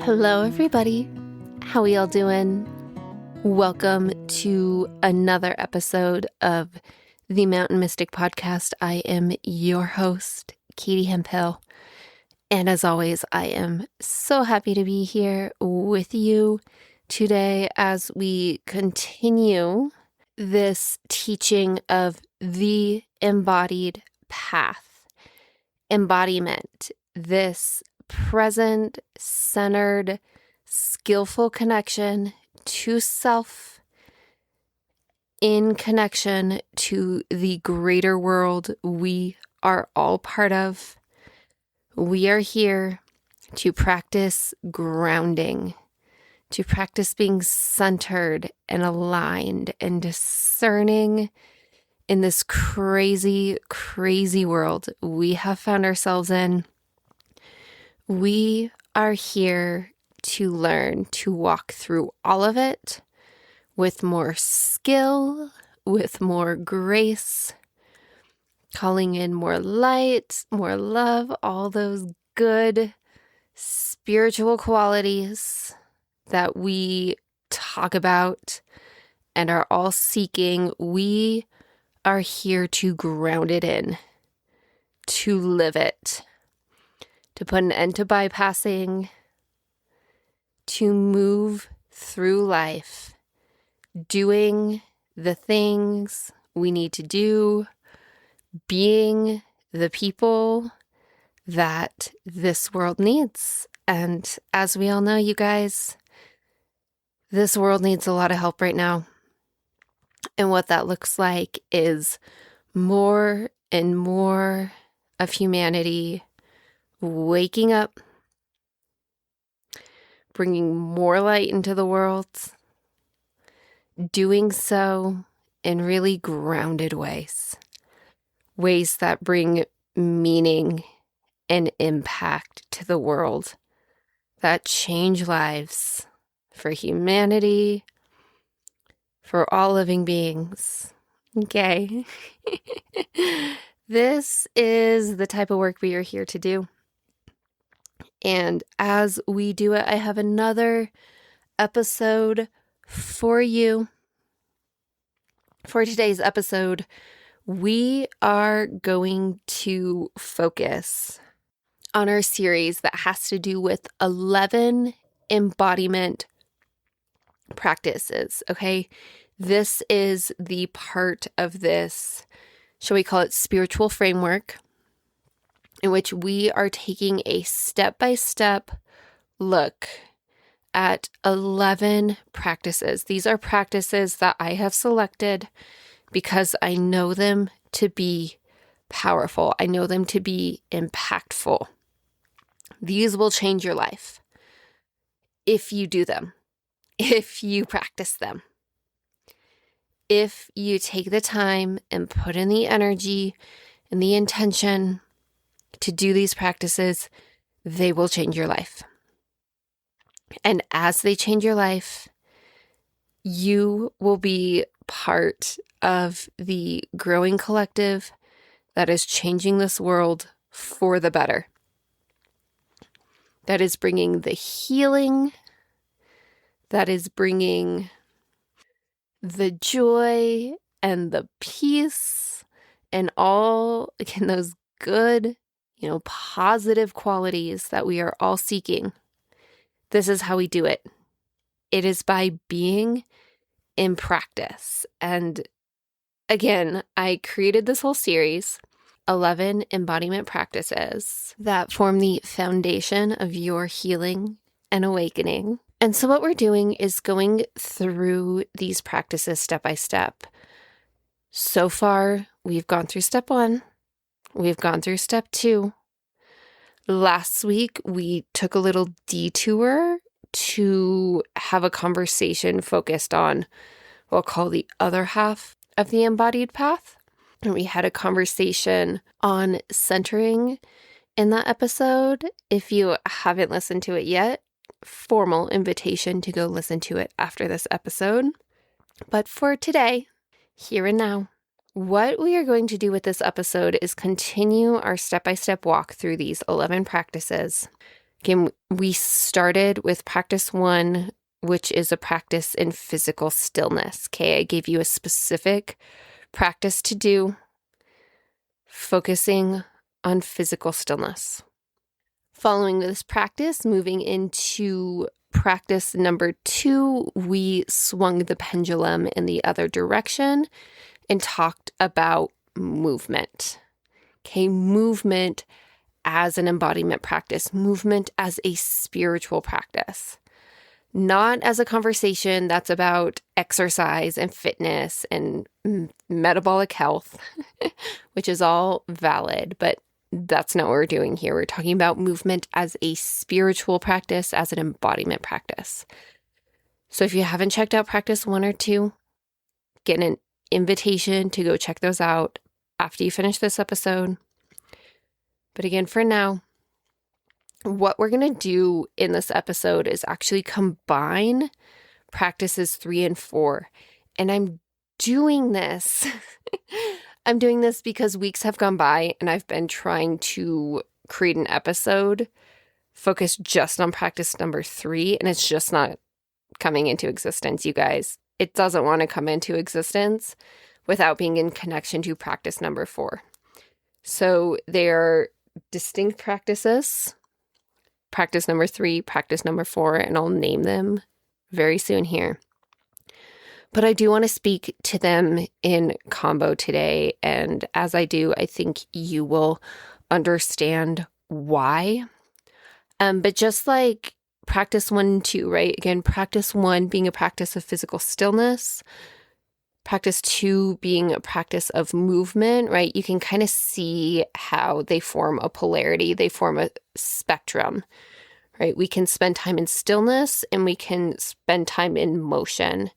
Hello, everybody. How we all doing? Welcome to another episode of the Mountain Mystic Podcast. I am your host, Katie Hemphill. And as always, I am so happy to be here with you today as we continue this teaching of the embodied path. Embodiment, this present, centered, skillful connection to self in connection to the greater world we are all part of. We are here to practice grounding, to practice being centered and aligned and discerning in this crazy, crazy world we have found ourselves in. We are here to learn to walk through all of it with more skill, with more grace, calling in more light, more love, all those good spiritual qualities that we talk about and are all seeking. We are here to ground it in, to live it, to put an end to bypassing, to move through life, doing the things we need to do, being the people that this world needs. And as we all know, you guys, this world needs a lot of help right now. And what that looks like is more and more of humanity waking up, bringing more light into the world, doing so in really grounded ways that bring meaning and impact to the world, that change lives for humanity, for all living beings. Okay. This is the type of work we are here to do. And as we do it, I have another episode for you. For today's episode, we are going to focus on our series that has to do with 11 embodiment practices, okay? This is the part of this, shall we call it, spiritual framework, in which we are taking a step-by-step look at 11 practices. These are practices that I have selected because I know them to be powerful. I know them to be impactful. These will change your life if you do them, if you practice them. If you take the time and put in the energy and the intention to do these practices, they will change your life. And as they change your life, you will be part of the growing collective that is changing this world for the better. That is bringing the healing, that is bringing the joy and the peace and all, again, those good, positive qualities that we are all seeking. This is how we do it. It is by being in practice. And again, I created this whole series, 11 embodiment practices that form the foundation of your healing and awakening. And so what we're doing is going through these practices step by step. So far, we've gone through step 1. We've gone through step 2. Last week, we took a little detour to have a conversation focused on what I'll call the other half of the embodied path. And we had a conversation on centering in that episode. If you haven't listened to it yet, formal invitation to go listen to it after this episode. But for today, here and now, what we are going to do with this episode is continue our step-by-step walk through these 11 practices Again, we started with practice 1, which is a practice in physical stillness. Okay, I gave you a specific practice to do, focusing on physical stillness. Following this practice, moving into practice number 2, we swung the pendulum in the other direction and talked about movement. Okay, movement as an embodiment practice, movement as a spiritual practice, not as a conversation that's about exercise and fitness and metabolic health, which is all valid, but that's not what we're doing here. We're talking about movement as a spiritual practice, as an embodiment practice. So if you haven't checked out practice 1 or 2, get an invitation to go check those out after you finish this episode. But again, for now, what we're going to do in this episode is actually combine practices 3 and 4. And I'm doing this. I'm doing this because weeks have gone by and I've been trying to create an episode focused just on practice number 3, and it's just not coming into existence, you guys. It doesn't want to come into existence without being in connection to practice number 4. So they're distinct practices, practice number 3, practice number 4, and I'll name them very soon here. But I do want to speak to them in combo today, and as I do, I think you will understand why. But just like practice 1 and 2, right? Again, practice 1 being a practice of physical stillness, practice 2 being a practice of movement, right? You can kind of see how they form a polarity. They form a spectrum, right? We can spend time in stillness and we can spend time in motion.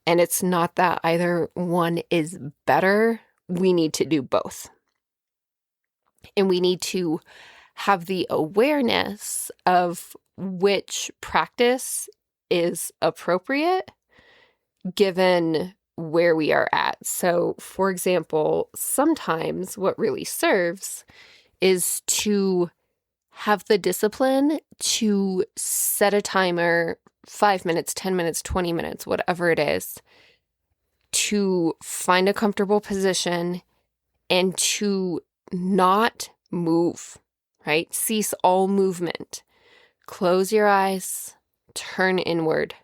And it's not that either one is better. We need to do both. And we need to have the awareness of which practice is appropriate given where we are at. So, for example, sometimes what really serves is to have the discipline to set a timer, 5 minutes, 10 minutes, 20 minutes, whatever it is, to find a comfortable position and to not move, right? Cease all movement. Close your eyes, turn inward.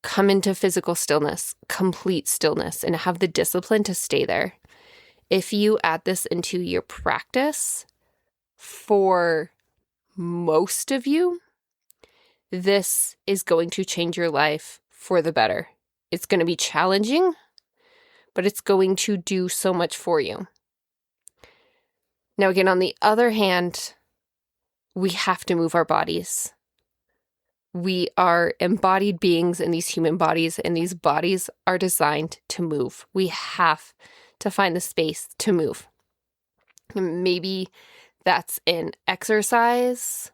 Come into physical stillness, complete stillness, and have the discipline to stay there. If you add this into your practice, for most of you, this is going to change your life for the better. It's going to be challenging, but it's going to do so much for you. Now, again, on the other hand, we have to move our bodies. We are embodied beings in these human bodies, and these bodies are designed to move. We have to find the space to move. Maybe that's in exercise.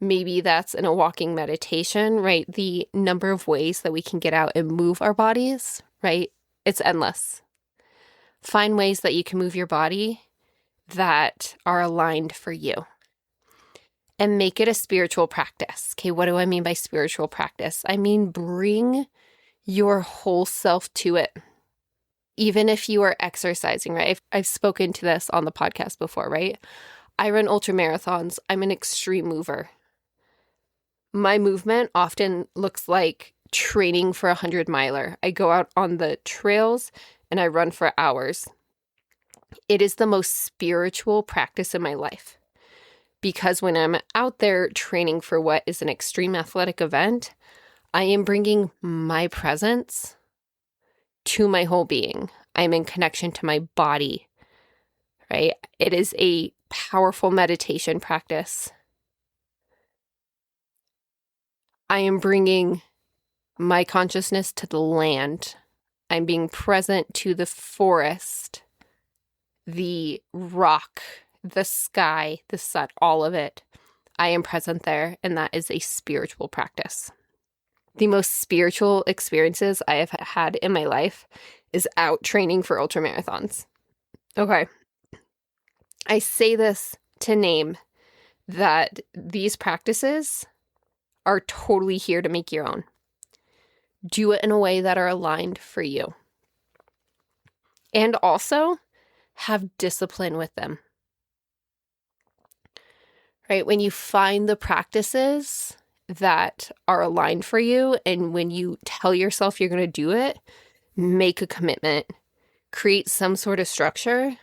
Maybe that's in a walking meditation, right? The number of ways that we can get out and move our bodies, right? It's endless. Find ways that you can move your body that are aligned for you. And make it a spiritual practice. Okay, what do I mean by spiritual practice? I mean, bring your whole self to it. Even if you are exercising, right? I've spoken to this on the podcast before, right? I run ultra marathons. I'm an extreme mover. My movement often looks like training for a 100-miler. I go out on the trails and I run for hours. It is the most spiritual practice in my life. Because when I'm out there training for what is an extreme athletic event, I am bringing my presence to my whole being. I'm in connection to my body, right? It is a powerful meditation practice. I am bringing my consciousness to the land. I'm being present to the forest, the rock, the sky, the sun, all of it. I am present there, and that is a spiritual practice. The most spiritual experiences I have had in my life is out training for ultramarathons. Okay. I say this to name that these practices are totally here to make your own. Do it in a way that are aligned for you. And also have discipline with them. Right? When you find the practices that are aligned for you, and when you tell yourself you're going to do it, make a commitment. Create some sort of structure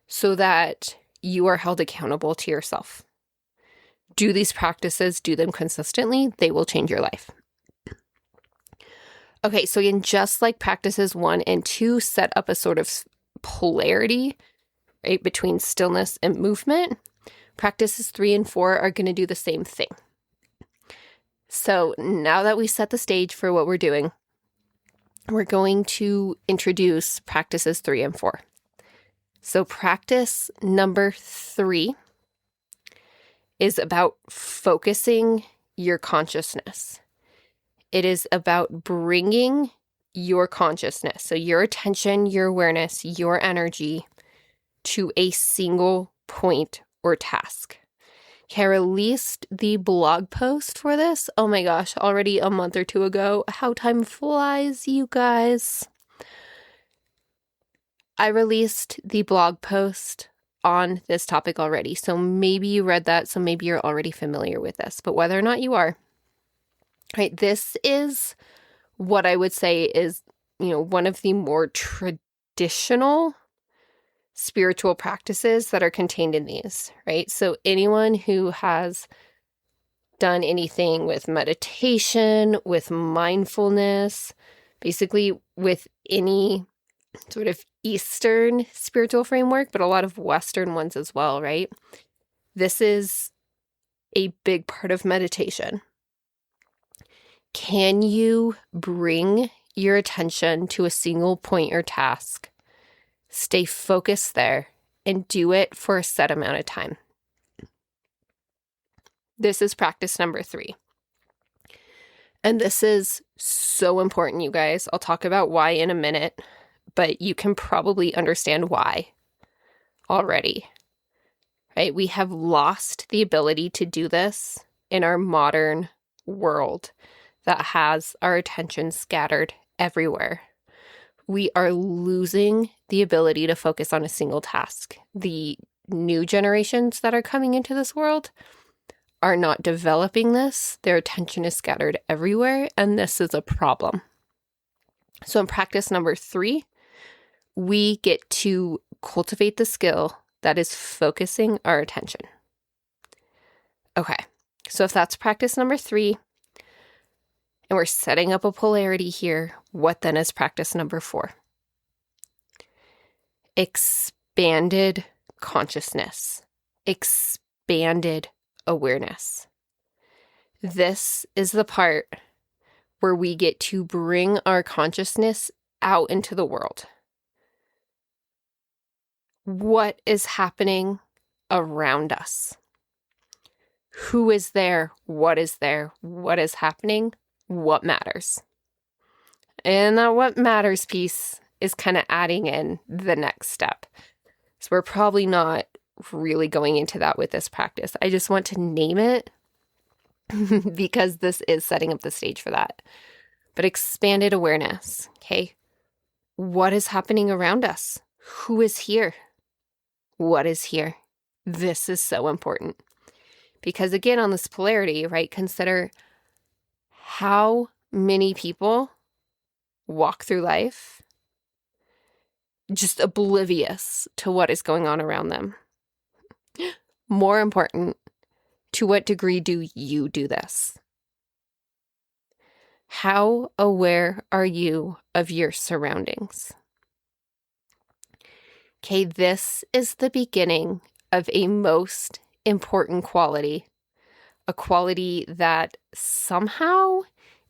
so that you are held accountable to yourself. Do these practices, do them consistently, they will change your life. Okay, so again, just like practices 1 and 2 set up a sort of polarity, right, between stillness and movement, practices 3 and 4 are going to do the same thing. So now that we set the stage for what we're doing, we're going to introduce practices 3 and 4. So practice number 3 is about focusing your consciousness. It is about bringing your consciousness, so your attention, your awareness, your energy, to a single point or task. Okay, I released the blog post for this. Oh my gosh, already a month or 2 ago. How time flies, you guys. I released the blog post on this topic already. So maybe you read that. So maybe you're already familiar with this. But whether or not you are, right, this is what I would say is, one of the more traditional spiritual practices that are contained in these, right? So anyone who has done anything with meditation, with mindfulness, basically with any sort of Eastern spiritual framework, but a lot of Western ones as well, right? This is a big part of meditation. Can you bring your attention to a single point or task? Stay focused there and do it for a set amount of time. This is practice number 3. And this is so important, you guys. I'll talk about why in a minute, but you can probably understand why already, right? We have lost the ability to do this in our modern world that has our attention scattered everywhere. We are losing the ability to focus on a single task. The new generations that are coming into this world are not developing this. Their attention is scattered everywhere, and this is a problem. So in practice number 3, we get to cultivate the skill that is focusing our attention. Okay, so if that's practice number 3, and we're setting up a polarity here, what then is practice number 4? Expanded consciousness, expanded awareness. This is the part where we get to bring our consciousness out into the world. What is happening around us? Who is there? What is there? What is happening? What matters? And that what matters piece is kind of adding in the next step. So we're probably not really going into that with this practice. I just want to name it because this is setting up the stage for that. But expanded awareness, okay? What is happening around us? Who is here? What is here? This is so important. Because again, on this polarity, right, consider how many people walk through life just oblivious to what is going on around them. More important, to what degree do you do this? How aware are you of your surroundings? Okay, this is the beginning of a most important quality, a quality that somehow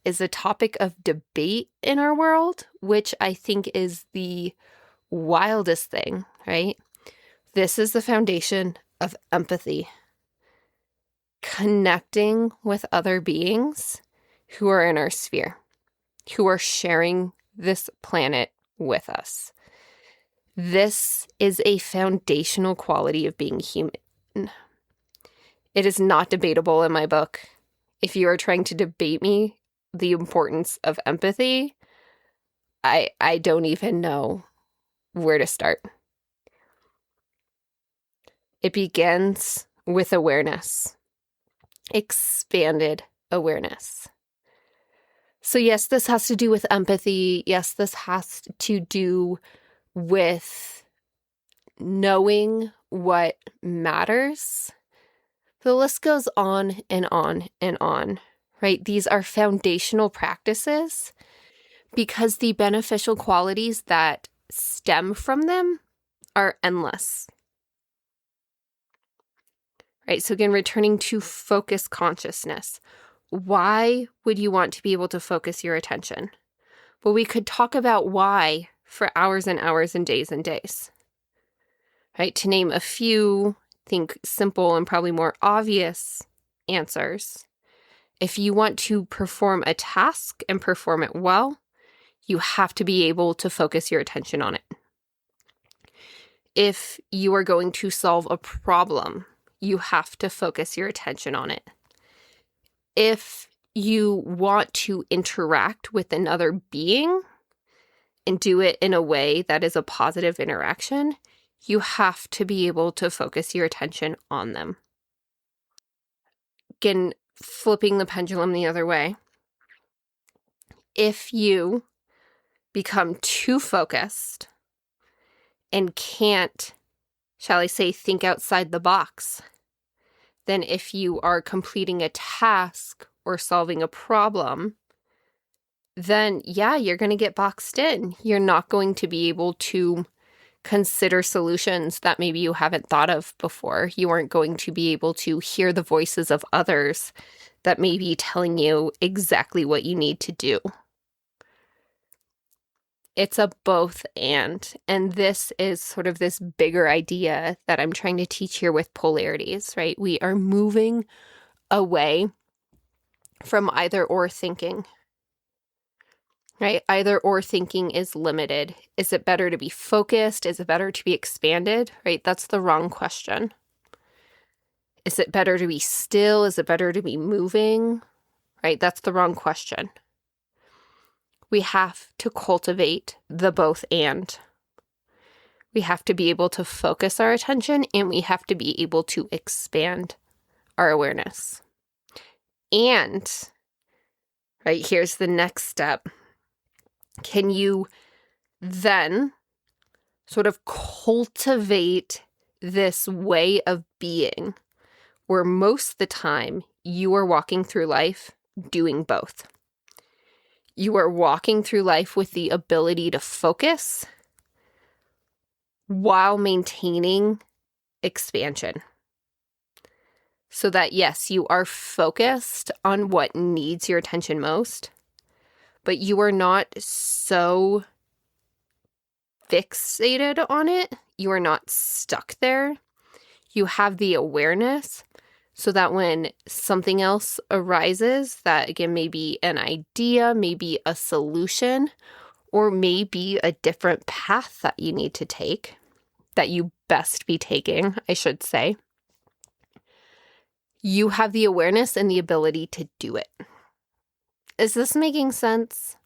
is a topic of debate in our world, which I think is the wildest thing, right? This is the foundation of empathy. Connecting with other beings who are in our sphere, who are sharing this planet with us. This is a foundational quality of being human. It is not debatable in my book. If you are trying to debate me the importance of empathy, I don't even know where to start. It begins with awareness, expanded awareness. So yes, this has to do with empathy. Yes, this has to do with knowing what matters. The list goes on and on and on, right? These are foundational practices because the beneficial qualities that stem from them are endless. Right? So again, returning to focus consciousness. Why would you want to be able to focus your attention? Well, we could talk about why for hours and hours and days, right? To name a few, think simple and probably more obvious answers. If you want to perform a task and perform it well, you have to be able to focus your attention on it. If you are going to solve a problem, you have to focus your attention on it. If you want to interact with another being and do it in a way that is a positive interaction, you have to be able to focus your attention on them. Again, flipping the pendulum the other way. If you become too focused and can't, shall I say, think outside the box, then if you are completing a task or solving a problem, then yeah, you're going to get boxed in. You're not going to be able to consider solutions that maybe you haven't thought of before. You aren't going to be able to hear the voices of others that may be telling you exactly what you need to do. It's a both and this is sort of this bigger idea that I'm trying to teach here with polarities, right? We are moving away from either or thinking, right? Either or thinking is limited. Is it better to be focused? Is it better to be expanded, right? That's the wrong question. Is it better to be still? Is it better to be moving, right? That's the wrong question. We have to cultivate the both and. We have to be able to focus our attention and we have to be able to expand our awareness. And, right, here's the next step. Can you then sort of cultivate this way of being where most of the time you are walking through life doing both? You are walking through life with the ability to focus while maintaining expansion. So that, yes, you are focused on what needs your attention most, but you are not so fixated on it. You are not stuck there. You have the awareness so that when something else arises, that again, maybe an idea, maybe a solution, or maybe a different path that you need to take, that you best be taking, I should say, you have the awareness and the ability to do it. Is this making sense?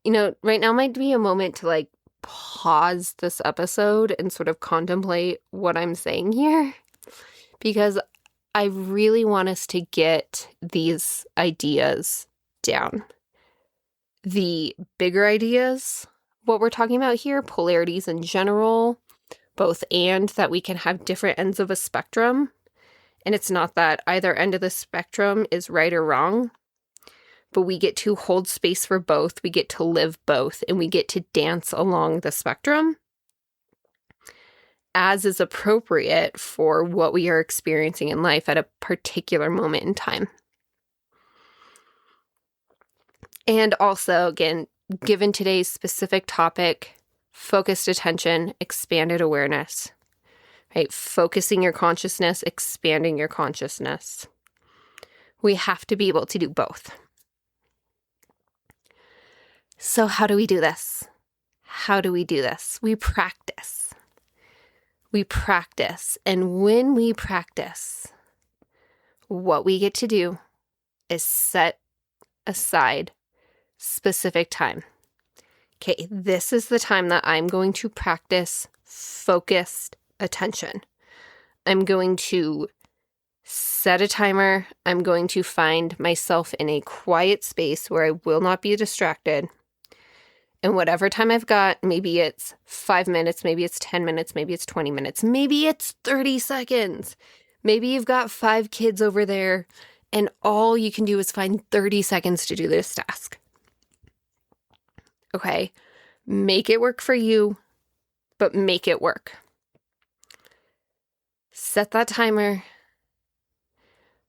You know, right now might be a moment to pause this episode and sort of contemplate what I'm saying here, because I really want us to get these ideas down. The bigger ideas, what we're talking about here, polarities in general, both and that we can have different ends of a spectrum. And it's not that either end of the spectrum is right or wrong, but we get to hold space for both. We get to live both, and we get to dance along the spectrum as is appropriate for what we are experiencing in life at a particular moment in time. And also, again, given today's specific topic, focused attention, expanded awareness, right? Focusing your consciousness, expanding your consciousness. We have to be able to do both. So how do we do this? How do we do this? We practice. We practice. And when we practice, what we get to do is set aside specific time. Okay, this is the time that I'm going to practice focused attention. I'm going to set a timer. I'm going to find myself in a quiet space where I will not be distracted. And whatever time I've got, maybe it's 5 minutes, maybe it's 10 minutes, maybe it's 20 minutes, maybe it's 30 seconds. Maybe you've got 5 kids over there and all you can do is find 30 seconds to do this task. Okay, make it work for you, but make it work. Set that timer.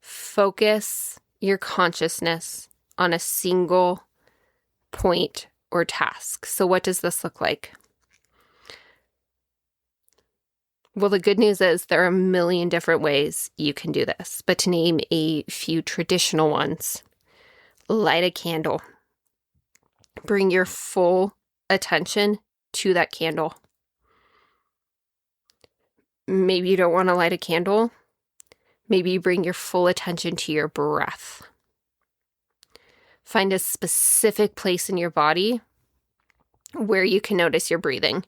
Focus your consciousness on a single point or task. So what does this look like? Well, the good news is there are a million different ways you can do this, but to name a few traditional ones, light a candle. Bring your full attention to that candle. Maybe you don't want to light a candle. Maybe you bring your full attention to your breath. Find a specific place in your body where you can notice your breathing.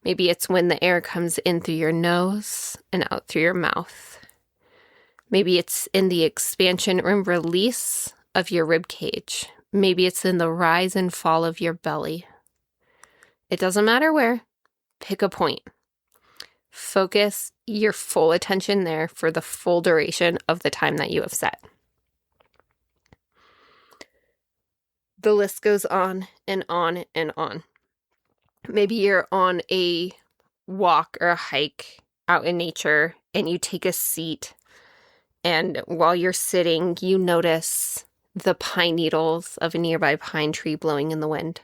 Maybe it's when the air comes in through your nose and out through your mouth. Maybe it's in the expansion and release of your rib cage. Maybe it's in the rise and fall of your belly. It doesn't matter where. Pick a point. Focus your full attention there for the full duration of the time that you have set. The list goes on and on and on. Maybe you're on a walk or a hike out in nature and you take a seat, and while you're sitting, you notice the pine needles of a nearby pine tree blowing in the wind.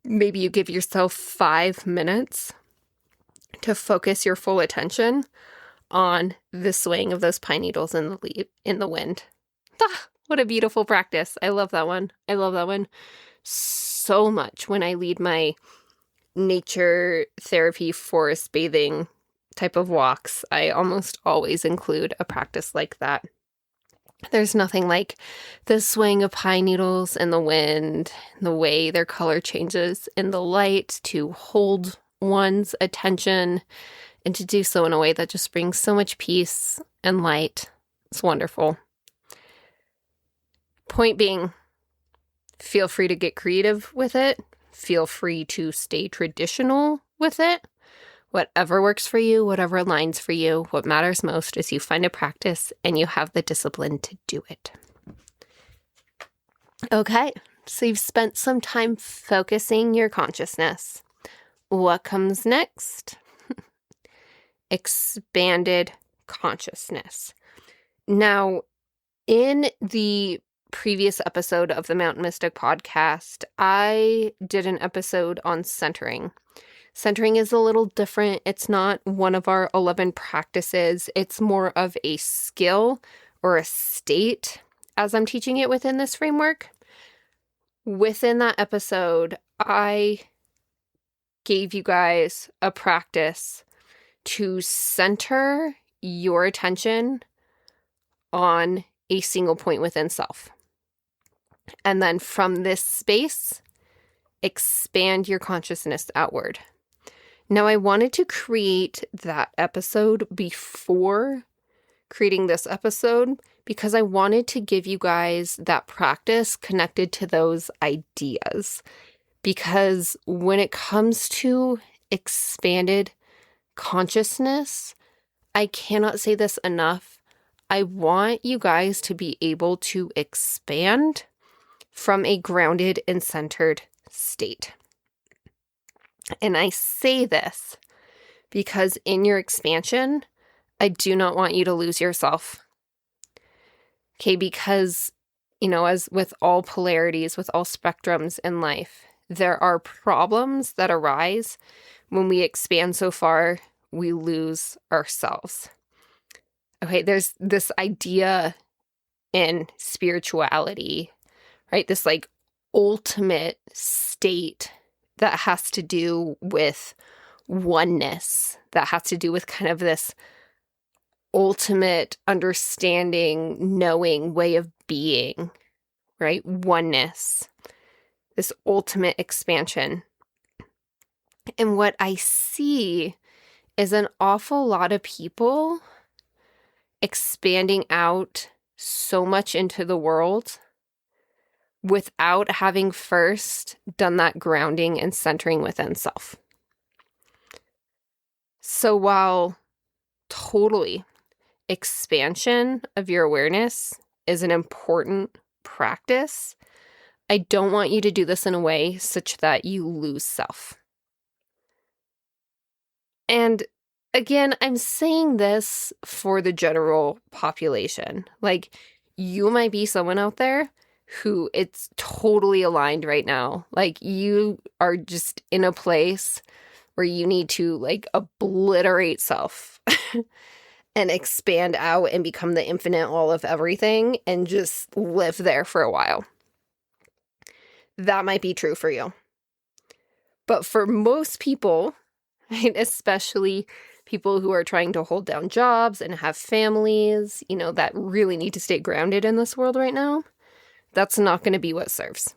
Maybe you give yourself 5 minutes to focus your full attention on the swaying of those pine needles in the wind. Ah, what a beautiful practice. I love that one. I love that one so much. When I lead my nature therapy, forest bathing type of walks, I almost always include a practice like that. There's nothing like the swaying of pine needles in the wind, the way their color changes in the light, to hold one's attention and to do so in a way that just brings so much peace and light. It's wonderful. Point being, feel free to get creative with it. Feel free to stay traditional with it. Whatever works for you, whatever aligns for you, what matters most is you find a practice and you have the discipline to do it. Okay, so you've spent some time focusing your consciousness. What comes next? Expanded consciousness. Now, in the previous episode of the Mountain Mystic podcast, I did an episode on centering. Centering is a little different. It's not one of our 11 practices. It's more of a skill or a state as I'm teaching it within this framework. Within that episode, I gave you guys a practice to center your attention on a single point within self. And then from this space, expand your consciousness outward. Now, I wanted to create that episode before creating this episode because I wanted to give you guys that practice connected to those ideas. Because when it comes to expanded consciousness, I cannot say this enough. I want you guys to be able to expand from a grounded and centered state. And I say this because in your expansion, I do not want you to lose yourself. Okay, because, as with all polarities, with all spectrums in life, there are problems that arise when we expand so far, we lose ourselves. Okay, there's this idea in spirituality, right? This ultimate state that has to do with oneness, that has to do with kind of this ultimate understanding, knowing way of being, right? Oneness, this ultimate expansion. And what I see is an awful lot of people expanding out so much into the world without having first done that grounding and centering within self. So while totally expansion of your awareness is an important practice, I don't want you to do this in a way such that you lose self. And again, I'm saying this for the general population. Like, you might be someone out there who it's totally aligned right now. Like, you are just in a place where you need to like obliterate self and expand out and become the infinite all of everything and just live there for a while. That might be true for you. But for most people, right, especially people who are trying to hold down jobs and have families, that really need to stay grounded in this world right now, that's not going to be what serves.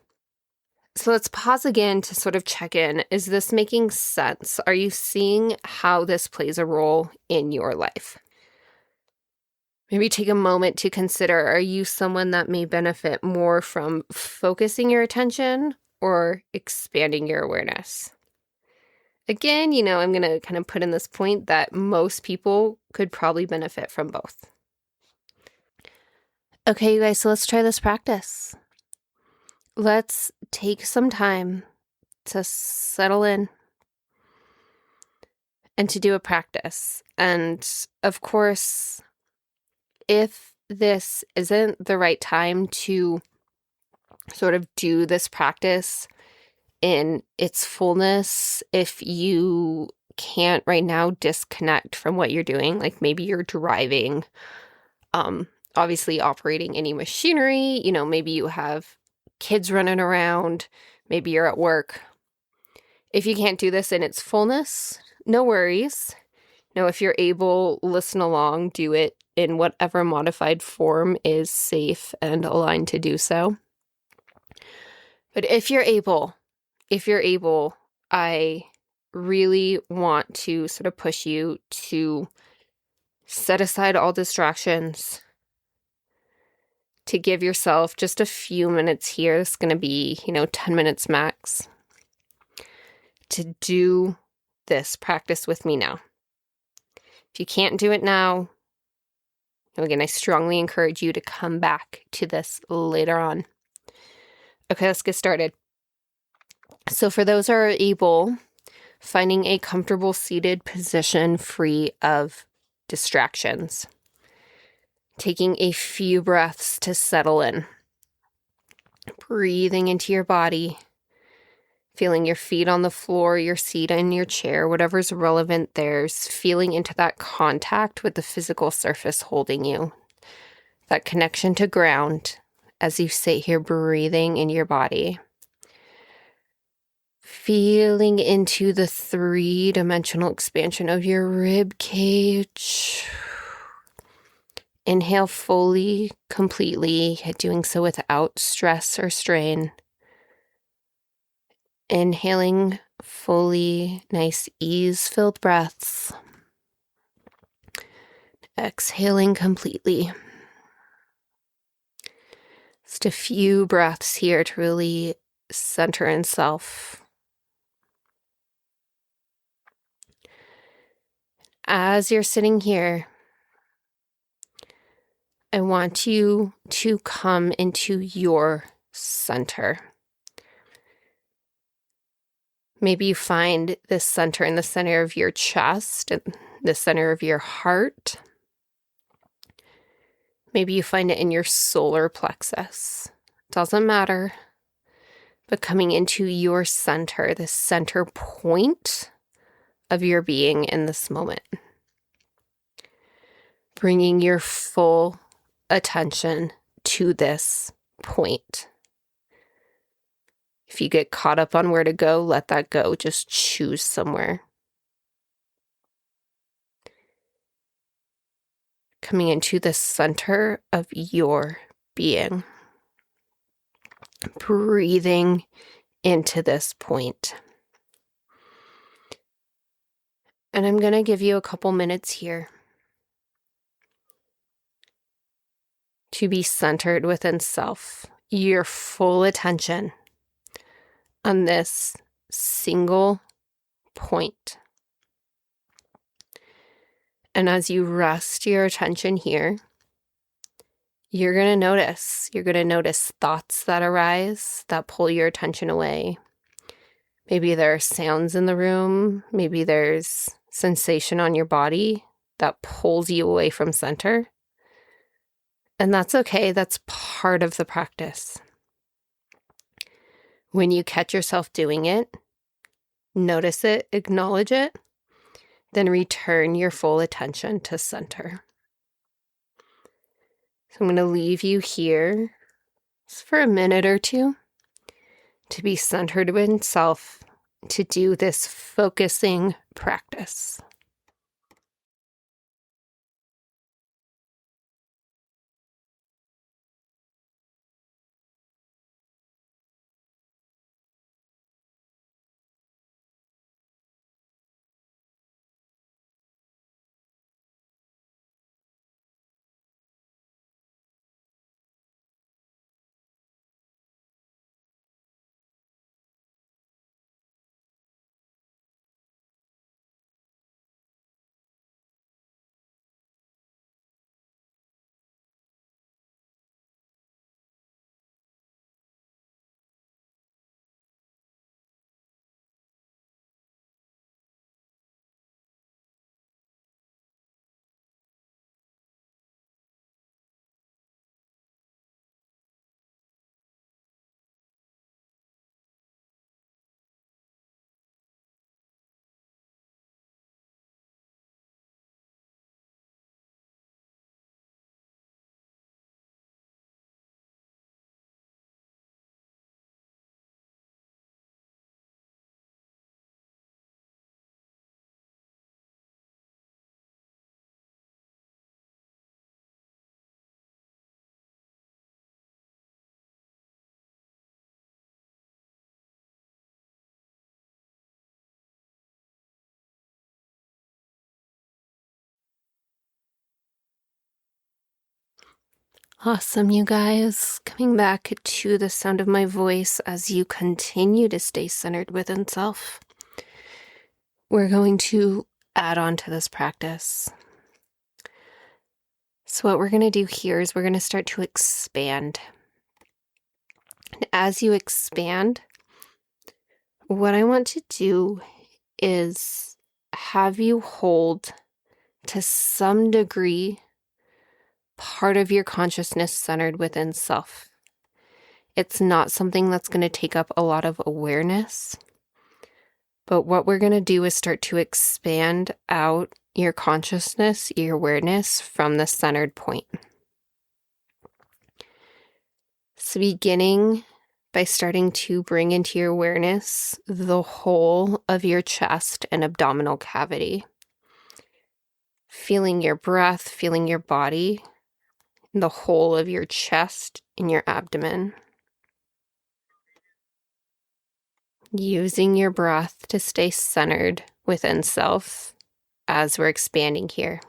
So let's pause again to sort of check in. Is this making sense? Are you seeing how this plays a role in your life? Maybe take a moment to consider, are you someone that may benefit more from focusing your attention or expanding your awareness? Again, I'm going to kind of put in this point that most people could probably benefit from both. Okay, you guys, so let's try this practice. Let's take some time to settle in and to do a practice. And of course, if this isn't the right time to sort of do this practice in its fullness, if you can't right now disconnect from what you're doing, like maybe you're driving, obviously operating any machinery, maybe you have kids running around, maybe you're at work. If you can't do this in its fullness, no worries. If you're able, listen along, do it in whatever modified form is safe and aligned to do so. But if you're able, I really want to sort of push you to set aside all distractions, to give yourself just a few minutes here. It's going to be, 10 minutes max, to do this practice with me now. If you can't do it now, again, I strongly encourage you to come back to this later on. Okay, let's get started. So for those who are able, finding a comfortable seated position free of distractions. Taking a few breaths to settle in. Breathing into your body. Feeling your feet on the floor, your seat in your chair, whatever's relevant there. Feeling into that contact with the physical surface holding you. That connection to ground as you sit here breathing in your body. Feeling into the 3-dimensional expansion of your rib cage. Inhale fully, completely, doing so without stress or strain. Inhaling fully, nice ease-filled breaths. Exhaling completely. Just a few breaths here to really center in self. As you're sitting here, I want you to come into your center. Maybe you find this center in the center of your chest, and the center of your heart. Maybe you find it in your solar plexus. Doesn't matter. But coming into your center, the center point of your being in this moment. Bringing your full attention to this point. If you get caught up on where to go, let that go. Just choose somewhere. coming into the center of your being. Breathing into this point. And I'm going to give you a couple minutes here to be centered within self, your full attention on this single point. And as you rest your attention here, you're going to notice thoughts that arise that pull your attention away. Maybe there are sounds in the room. Maybe there's sensation on your body that pulls you away from center. And that's okay. That's part of the practice. When you catch yourself doing it, notice it, acknowledge it, then return your full attention to center. So I'm going to leave you here just for a minute or two to be centered within self, to do this focusing practice. Awesome, you guys. Coming back to the sound of my voice as you continue to stay centered within self. We're going to add on to this practice. So what we're going to do here is we're going to start to expand. And as you expand, what I want to do is have you hold to some degree part of your consciousness centered within self. It's not something that's going to take up a lot of awareness, but what we're going to do is start to expand out your consciousness, your awareness from the centered point. So beginning by starting to bring into your awareness the whole of your chest and abdominal cavity. Feeling your breath, feeling your body, the whole of your chest and your abdomen. Using your breath to stay centered within self as we're expanding here.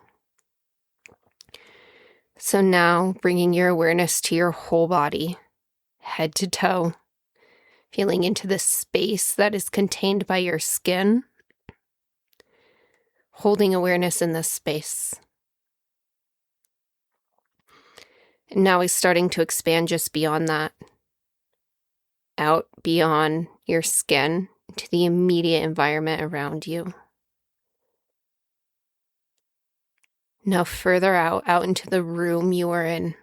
So now bringing your awareness to your whole body, head to toe, feeling into the space that is contained by your skin, holding awareness in this space. And now he's starting to expand just beyond that, out beyond your skin to the immediate environment around you. Now further out into the room you are in.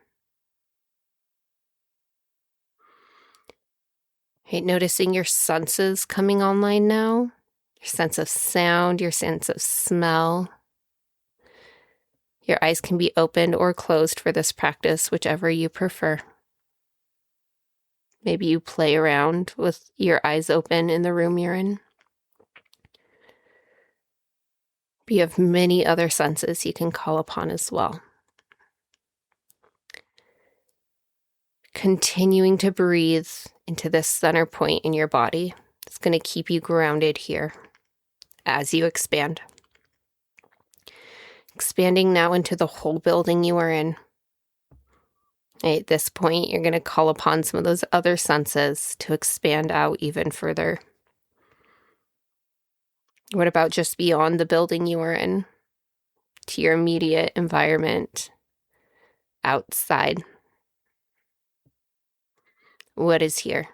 Right, noticing your senses coming online now, your sense of sound, your sense of smell. Your eyes can be opened or closed for this practice, whichever you prefer. Maybe you play around with your eyes open in the room you're in. But you have many other senses you can call upon as well. Continuing to breathe into this center point in your body. It's going to keep you grounded here as you expand. Expanding now into the whole building you are in. At this point, you're going to call upon some of those other senses to expand out even further. What about just beyond the building you are in, to your immediate environment, outside? What is here?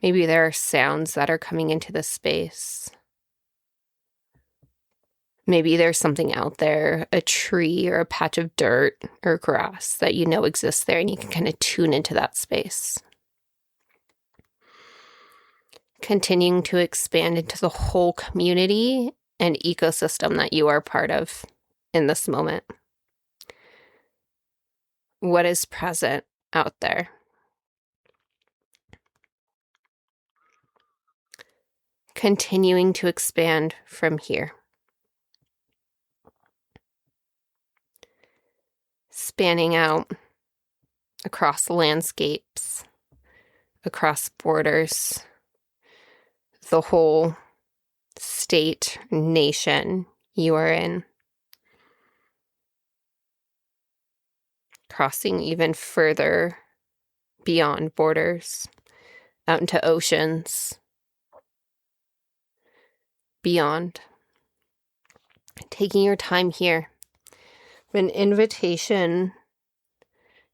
Maybe there are sounds that are coming into the space. Maybe there's something out there, a tree or a patch of dirt or grass that you know exists there, and you can kind of tune into that space. Continuing to expand into the whole community and ecosystem that you are part of in this moment. What is present out there? Continuing to expand from here. Spanning out across landscapes, across borders, the whole state, nation you are in. Crossing even further beyond borders, out into oceans, beyond. Taking your time here. An invitation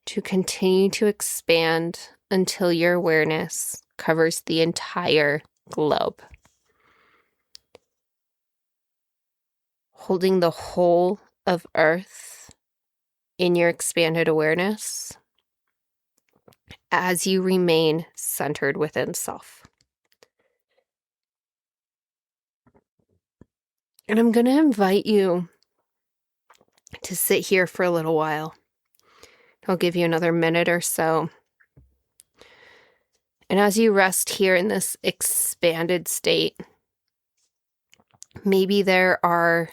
to continue to expand until your awareness covers the entire globe. Holding the whole of Earth in your expanded awareness as you remain centered within self. And I'm going to invite you to sit here for a little while. I'll give you another minute or so. And as you rest here in this expanded state, maybe there are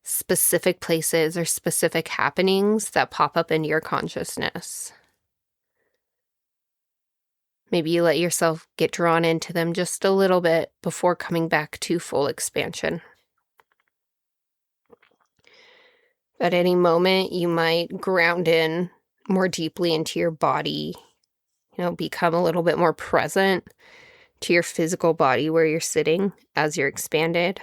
specific places or specific happenings that pop up in your consciousness. Maybe you let yourself get drawn into them just a little bit before coming back to full expansion. At any moment, you might ground in more deeply into your body, become a little bit more present to your physical body where you're sitting as you're expanded.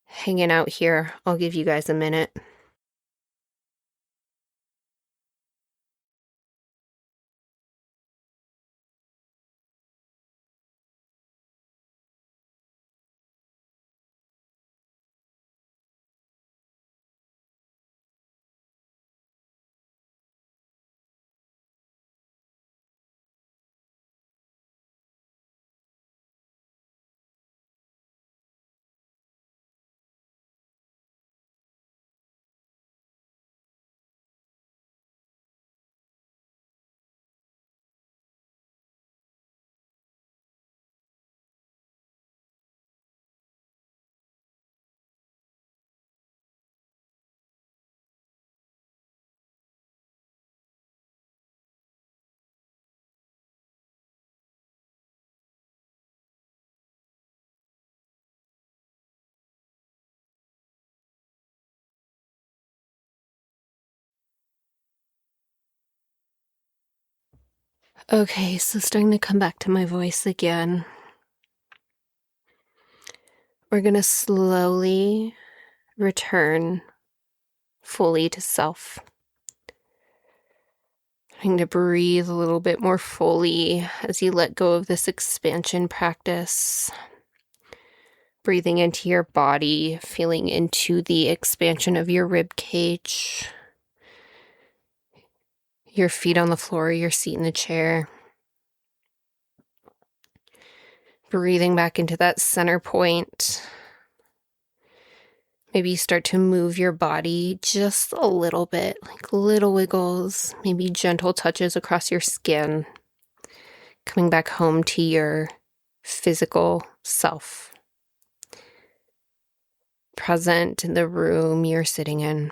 Hanging out here, I'll give you guys a minute. Okay, so starting to come back to my voice again. We're going to slowly return fully to self. Trying to breathe a little bit more fully as you let go of this expansion practice. Breathing into your body, feeling into the expansion of your rib cage. Your feet on the floor, your seat in the chair. Breathing back into that center point. Maybe you start to move your body just a little bit, like little wiggles, maybe gentle touches across your skin. Coming back home to your physical self. Present in the room you're sitting in.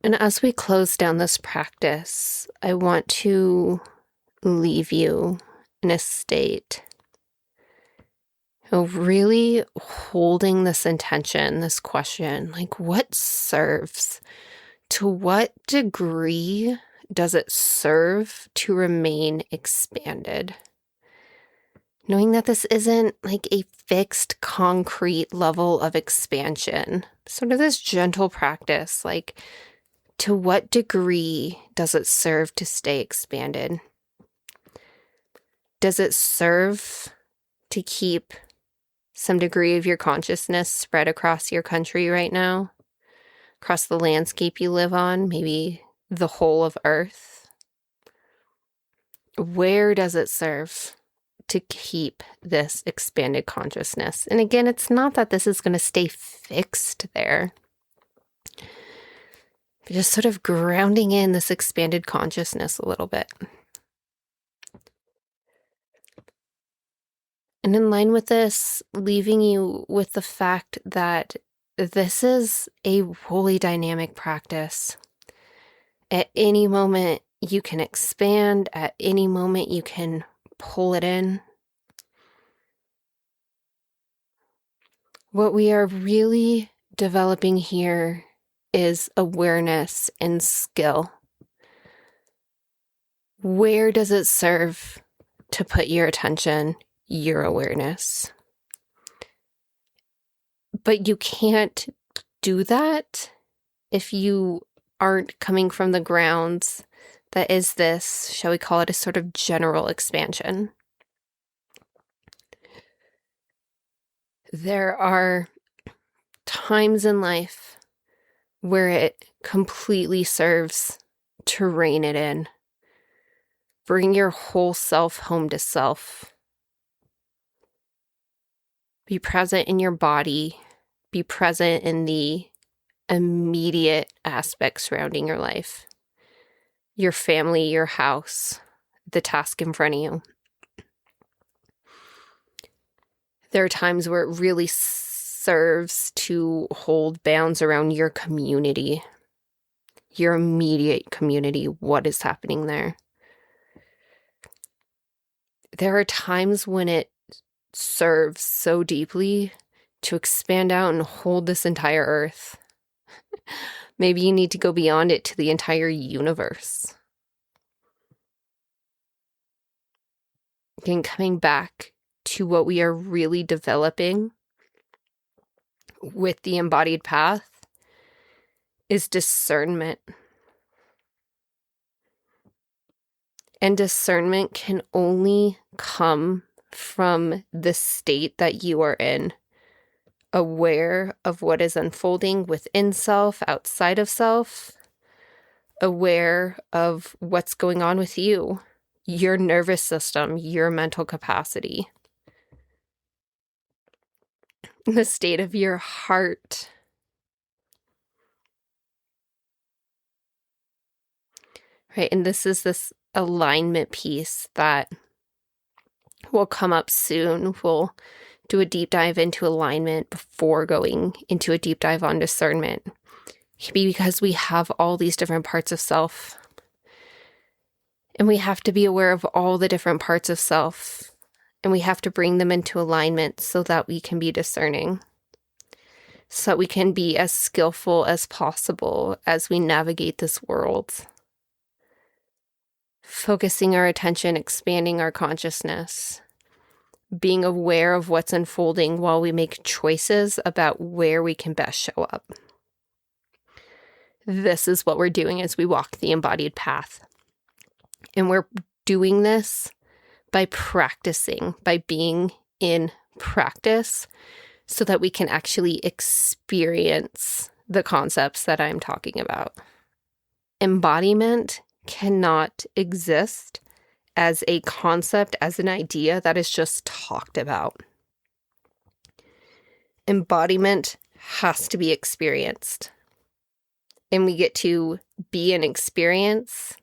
And as we close down this practice, I want to leave you in a state of really holding this intention, this question, like what serves? To what degree does it serve to remain expanded? Knowing that this isn't like a fixed, concrete level of expansion, sort of this gentle practice, like to what degree does it serve to stay expanded? Does it serve to keep some degree of your consciousness spread across your country right now? Across the landscape you live on, maybe the whole of Earth? Where does it serve to keep this expanded consciousness? And again, it's not that this is going to stay fixed there. But just sort of grounding in this expanded consciousness a little bit. And in line with this, leaving you with the fact that this is a wholly dynamic practice. At any moment, you can expand. At any moment, you can pull it in. What we are really developing here is awareness and skill. Where does it serve to put your attention, your awareness? But you can't do that if you aren't coming from the grounds that is this, shall we call it, a sort of general expansion. There are times in life where it completely serves to rein it in. Bring your whole self home to self. Be present in your body. Be present in the immediate aspects surrounding your life. Your family, your house, the task in front of you. There are times where it really serves to hold bounds around your community, your immediate community, what is happening there. There are times when it serves so deeply to expand out and hold this entire earth. Maybe you need to go beyond it to the entire universe. Again, coming back to what we are really developing with the embodied path is discernment. And discernment can only come from the state that you are in, aware of what is unfolding within self, outside of self, aware of what's going on with you, your nervous system, your mental capacity, the state of your heart. Right, and this is this alignment piece that will come up soon. We'll do a deep dive into alignment before going into a deep dive on discernment. Because we have all these different parts of self. And we have to be aware of all the different parts of self. And we have to bring them into alignment so that we can be discerning. So that we can be as skillful as possible as we navigate this world. Focusing our attention, expanding our consciousness. Being aware of what's unfolding while we make choices about where we can best show up. This is what we're doing as we walk the embodied path. And we're doing this by practicing, by being in practice, so that we can actually experience the concepts that I'm talking about. Embodiment cannot exist as a concept, as an idea that is just talked about. Embodiment has to be experienced. And we get to be an experience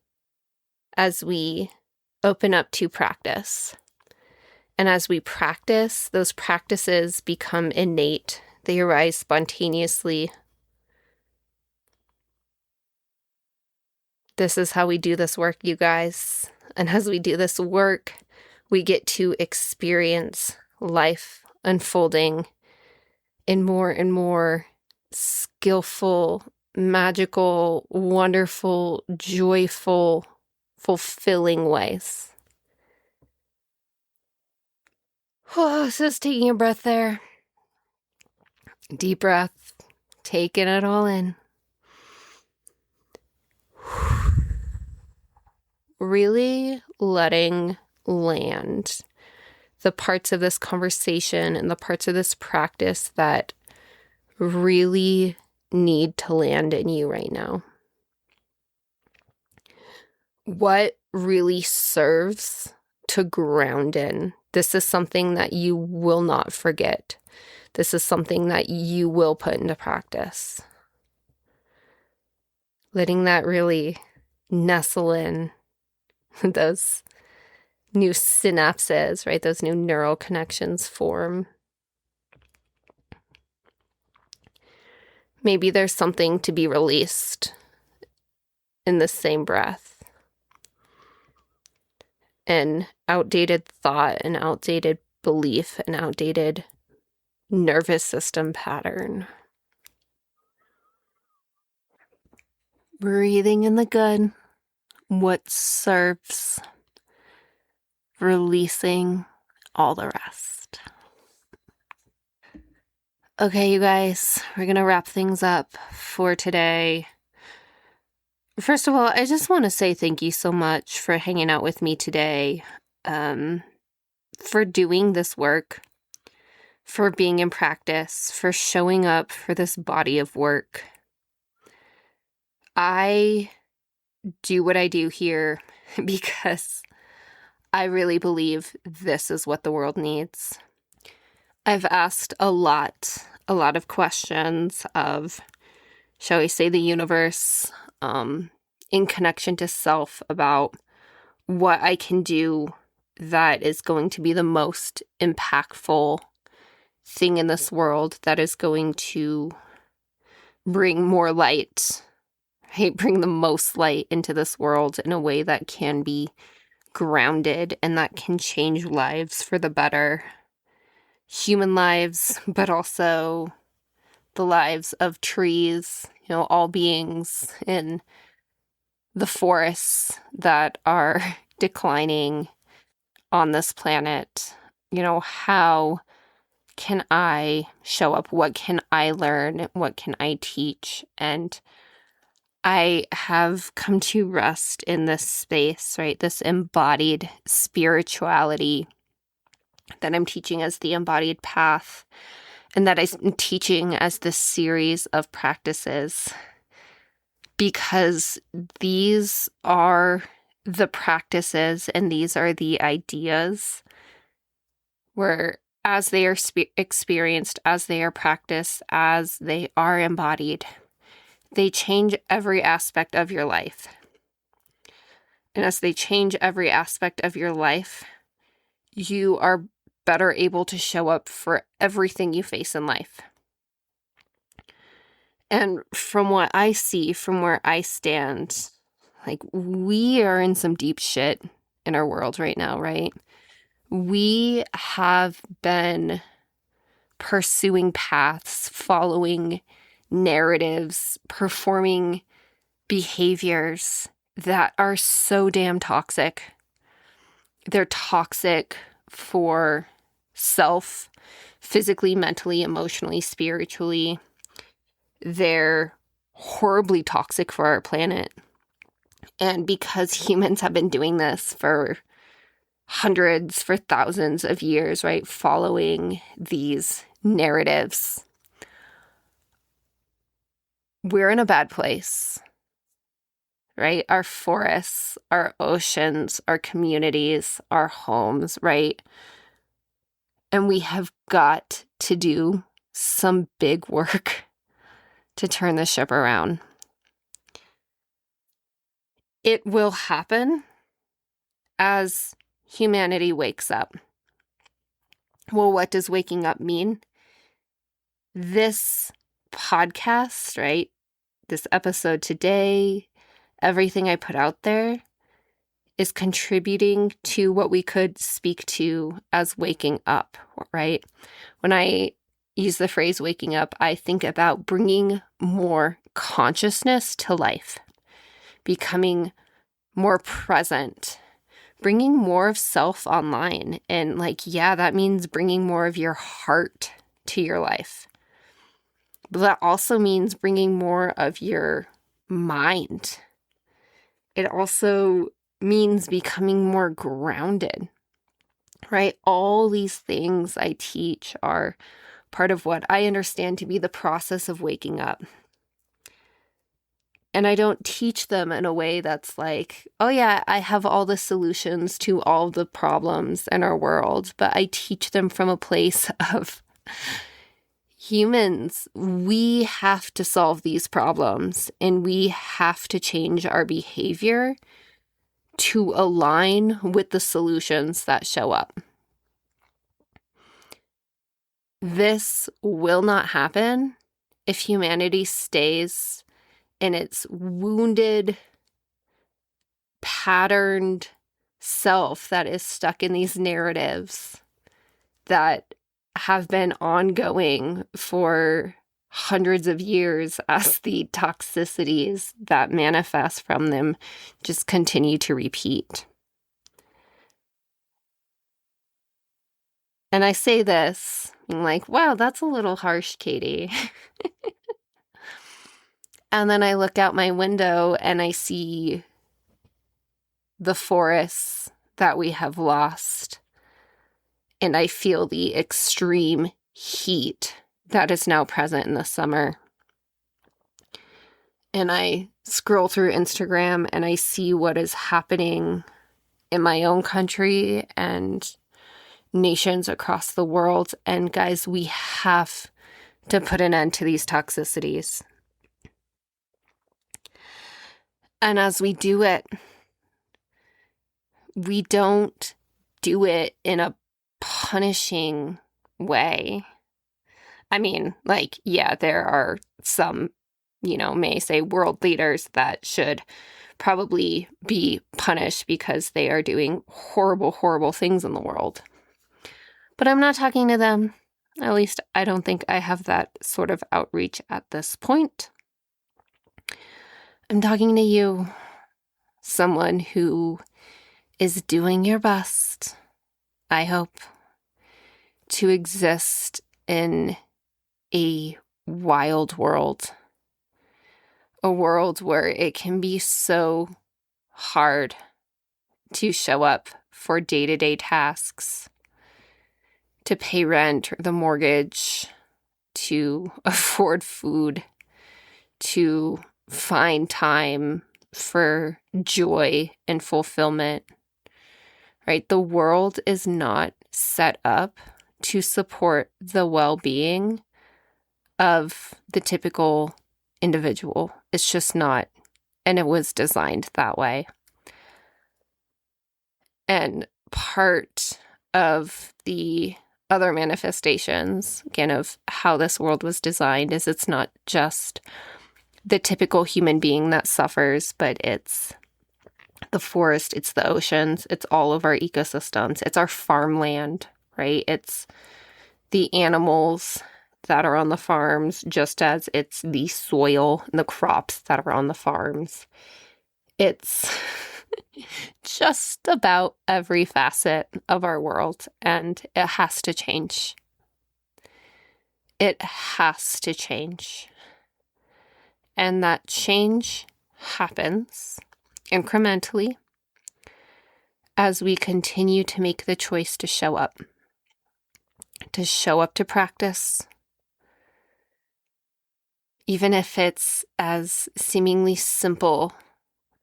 as we open up to practice. And as we practice, those practices become innate. They arise spontaneously. This is how we do this work, you guys. And as we do this work, we get to experience life unfolding in more and more skillful, magical, wonderful, joyful, fulfilling ways. Oh, so just taking a breath there. Deep breath, taking it all in. Really letting land the parts of this conversation and the parts of this practice that really need to land in you right now. What really serves to ground in? This is something that you will not forget. This is something that you will put into practice. Letting that really nestle in those new synapses, right? Those new neural connections form. Maybe there's something to be released in the same breath. An outdated thought, an outdated belief, an outdated nervous system pattern. Breathing in the good, what serves, releasing all the rest. Okay, you guys, we're going to wrap things up for today. First of all, I just want to say thank you so much for hanging out with me today, for doing this work, for being in practice, for showing up for this body of work. I do what I do here because I really believe this is what the world needs. I've asked a lot of questions of, shall we say, the universe, in connection to self, about what I can do that is going to be the most impactful thing in this world, that is going to bring more light, right? Bring the most light into this world in a way that can be grounded and that can change lives for the better. Human lives, but also the lives of trees, all beings in the forests that are declining on this planet. How can I show up? What can I learn? What can I teach? And I have come to rest in this space, right? This embodied spirituality that I'm teaching as the embodied path, and that I'm teaching as this series of practices, because these are the practices and these are the ideas where, as they are experienced, as they are practiced, as they are embodied, they change every aspect of your life. And as they change every aspect of your life, you are better able to show up for everything you face in life. And from what I see, from where I stand, we are in some deep shit in our world right now, right? We have been pursuing paths, following narratives, performing behaviors that are so damn toxic. They're toxic for self, physically, mentally, emotionally, spiritually. They're horribly toxic for our planet. And because humans have been doing this for hundreds, for thousands of years, right, following these narratives, we're in a bad place, right? Our forests, our oceans, our communities, our homes, right? And we have got to do some big work to turn the ship around. It will happen as humanity wakes up. Well, what does waking up mean? This podcast, right? This episode today, everything I put out there is contributing to what we could speak to as waking up, right? When I use the phrase waking up, I think about bringing more consciousness to life, becoming more present, bringing more of self online. And that means bringing more of your heart to your life. But that also means bringing more of your mind. It also means becoming more grounded, right? All these things I teach are part of what I understand to be the process of waking up. And I don't teach them in a way that's like, oh yeah, I have all the solutions to all the problems in our world, but I teach them from a place of humans. We have to solve these problems, and we have to change our behavior to align with the solutions that show up. This will not happen if humanity stays in its wounded, patterned self that is stuck in these narratives that have been ongoing for hundreds of years as the toxicities that manifest from them just continue to repeat. And I say this, being like, wow, that's a little harsh, Katie. And then I look out my window and I see the forests that we have lost. And I feel the extreme heat that is now present in the summer. And I scroll through Instagram and I see what is happening in my own country and nations across the world. And guys, we have to put an end to these toxicities. And as we do it, we don't do it in a punishing way. I mean, there are some, may say world leaders that should probably be punished because they are doing horrible, horrible things in the world. But I'm not talking to them. At least I don't think I have that sort of outreach at this point. I'm talking to you, someone who is doing your best, I hope, to exist in a wild world. A world where it can be so hard to show up for day-to-day tasks, to pay rent or the mortgage, to afford food, to find time for joy and fulfillment, right? The world is not set up to support the well-being of the typical individual. It's just not, and it was designed that way. And part of the other manifestations, again, of how this world was designed is it's not just the typical human being that suffers, but it's the forest, it's the oceans, it's all of our ecosystems, it's our farmland, right? It's the animals that are on the farms, just as it's the soil and the crops that are on the farms. It's just about every facet of our world, and it has to change. It has to change. And that change happens incrementally as we continue to make the choice to show up to practice, even if it's as seemingly simple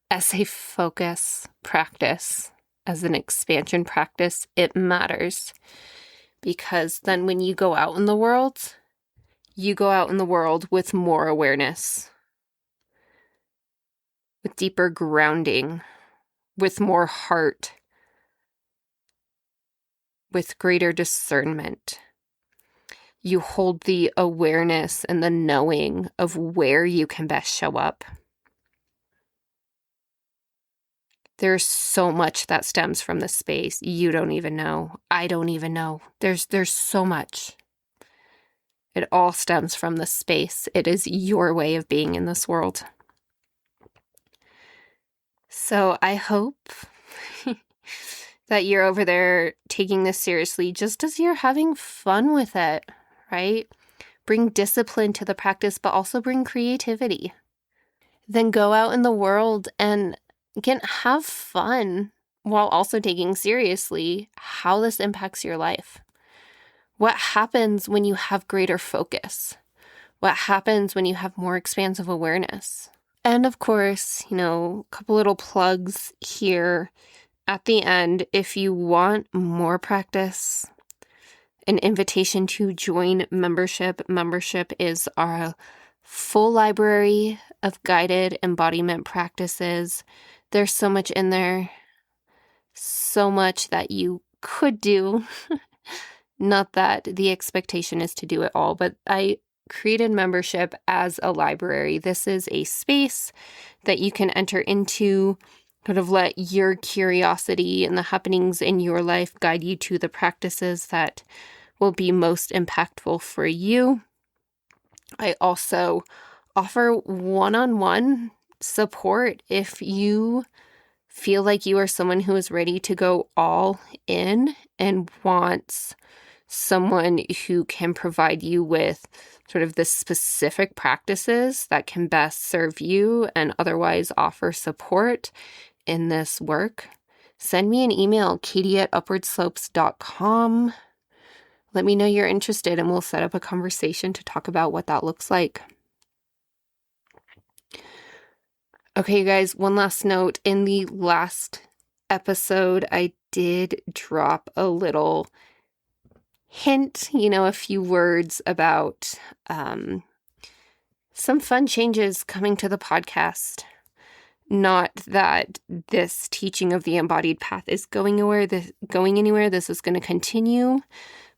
as a focus practice, as an expansion practice. It matters, because then when you go out in the world, with more awareness, with deeper grounding, with more heart, with greater discernment. You hold the awareness and the knowing of where you can best show up. There's so much that stems from this space. You don't even know. I don't even know. There's so much. It all stems from this space. It is your way of being in this world. So I hope that you're over there taking this seriously just as you're having fun with it, right? Bring discipline to the practice, but also bring creativity. Then go out in the world and have fun while also taking seriously how this impacts your life. What happens when you have greater focus? What happens when you have more expansive awareness? And of course, a couple little plugs here at the end. If you want more practice, an invitation to join membership. Membership is our full library of guided embodiment practices. There's so much in there, so much that you could do. Not that the expectation is to do it all, but I created membership as a library. This is a space that you can enter into, sort of let your curiosity and the happenings in your life guide you to the practices that will be most impactful for you. I also offer one-on-one support if you feel like you are someone who is ready to go all in and wants someone who can provide you with sort of the specific practices that can best serve you and otherwise offer support in this work. Send me an email, katie@upwardslopes.com. Let me know you're interested and we'll set up a conversation to talk about what that looks like. Okay, you guys, one last note. In the last episode, I did drop a little hint, a few words about some fun changes coming to the podcast. Not that this teaching of the embodied path is going anywhere. This is going to continue.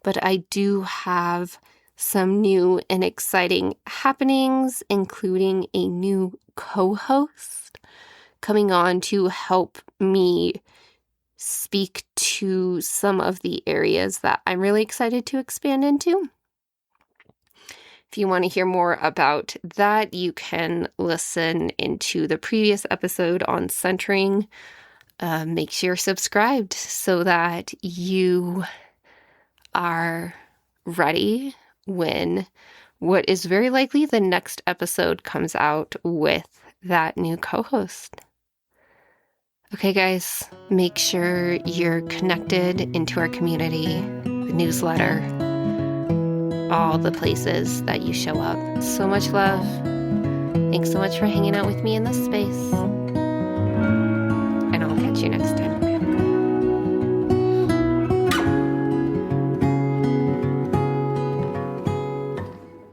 But I do have some new and exciting happenings, including a new co-host coming on to help me speak to some of the areas that I'm really excited to expand into. If you want to hear more about that, you can listen into the previous episode on centering. Make sure you're subscribed so that you are ready when what is very likely the next episode comes out with that new co-host. Okay, guys, make sure you're connected into our community, the newsletter, all the places that you show up. So much love. Thanks so much for hanging out with me in this space. And I'll catch you next time.